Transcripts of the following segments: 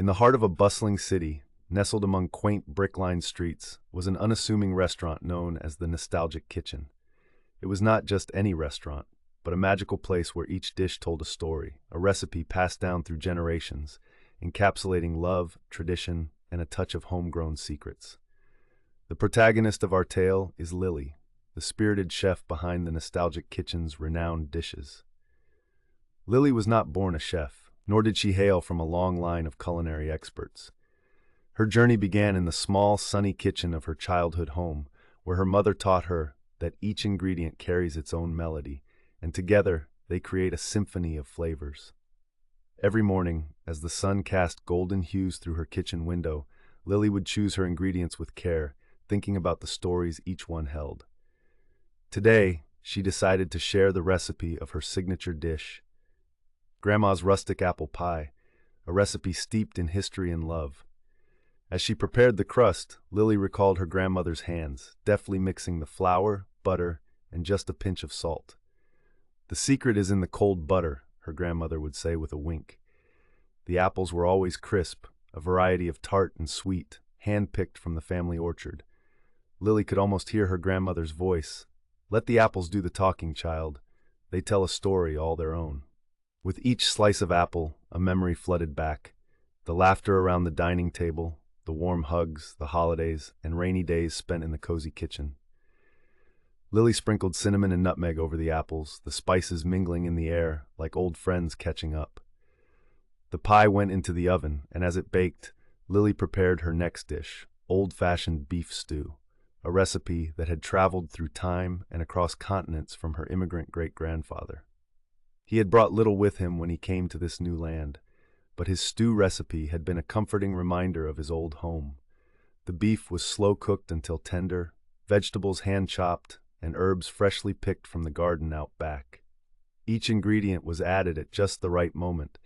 In the heart of a bustling city, nestled among quaint brick-lined streets, was an unassuming restaurant known as the Nostalgic Kitchen. It was not just any restaurant, but a magical place where each dish told a story, a recipe passed down through generations, encapsulating love, tradition, and a touch of homegrown secrets. The protagonist of our tale is Lily, the spirited chef behind the Nostalgic Kitchen's renowned dishes. Lily was not born a chef, nor did she hail from a long line of culinary experts. Her journey began in the small, sunny kitchen of her childhood home, where her mother taught her that each ingredient carries its own melody, and together they create a symphony of flavors. Every morning, as the sun cast golden hues through her kitchen window, Lily would choose her ingredients with care, thinking about the stories each one held. Today, she decided to share the recipe of her signature dish, Grandma's rustic apple pie, a recipe steeped in history and love. As she prepared the crust, Lily recalled her grandmother's hands, deftly mixing the flour, butter, and just a pinch of salt. "The secret is in the cold butter," her grandmother would say with a wink. The apples were always crisp, a variety of tart and sweet, hand-picked from the family orchard. Lily could almost hear her grandmother's voice. "Let the apples do the talking, child. They tell a story all their own." With each slice of apple, a memory flooded back. The laughter around the dining table, the warm hugs, the holidays, and rainy days spent in the cozy kitchen. Lily sprinkled cinnamon and nutmeg over the apples, the spices mingling in the air like old friends catching up. The pie went into the oven, and as it baked, Lily prepared her next dish, old-fashioned beef stew, a recipe that had traveled through time and across continents from her immigrant great-grandfather. He had brought little with him when he came to this new land, but his stew recipe had been a comforting reminder of his old home. The beef was slow-cooked until tender, vegetables hand-chopped, and herbs freshly picked from the garden out back. Each ingredient was added at just the right moment,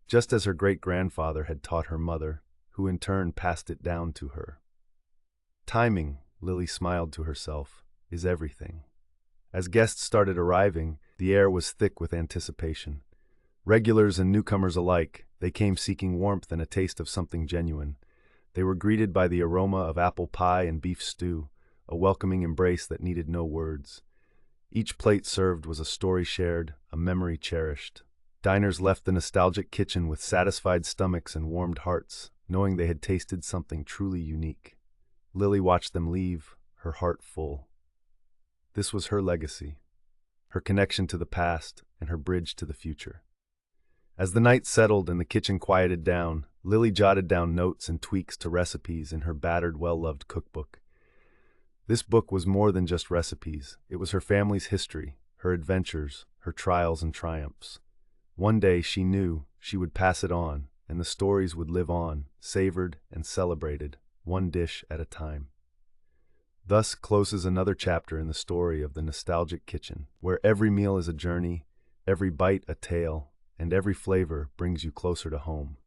just as her great-grandfather had taught her mother, who in turn passed it down to her. Timing, Lily smiled to herself, is everything. As guests started arriving, the air was thick with anticipation. Regulars and newcomers alike, they came seeking warmth and a taste of something genuine. They were greeted by the aroma of apple pie and beef stew, a welcoming embrace that needed no words. Each plate served was a story shared, a memory cherished. Diners left the Nostalgic Kitchen with satisfied stomachs and warmed hearts, knowing they had tasted something truly unique. Lily watched them leave, her heart full. This was her legacy, her connection to the past, and her bridge to the future. As the night settled and the kitchen quieted down, Lily jotted down notes and tweaks to recipes in her battered, well-loved cookbook. This book was more than just recipes. It was her family's history, her adventures, her trials and triumphs. One day she knew she would pass it on, and the stories would live on, savored and celebrated, one dish at a time. Thus closes another chapter in the story of the Nostalgic Kitchen, where every meal is a journey, every bite a tale, and every flavor brings you closer to home.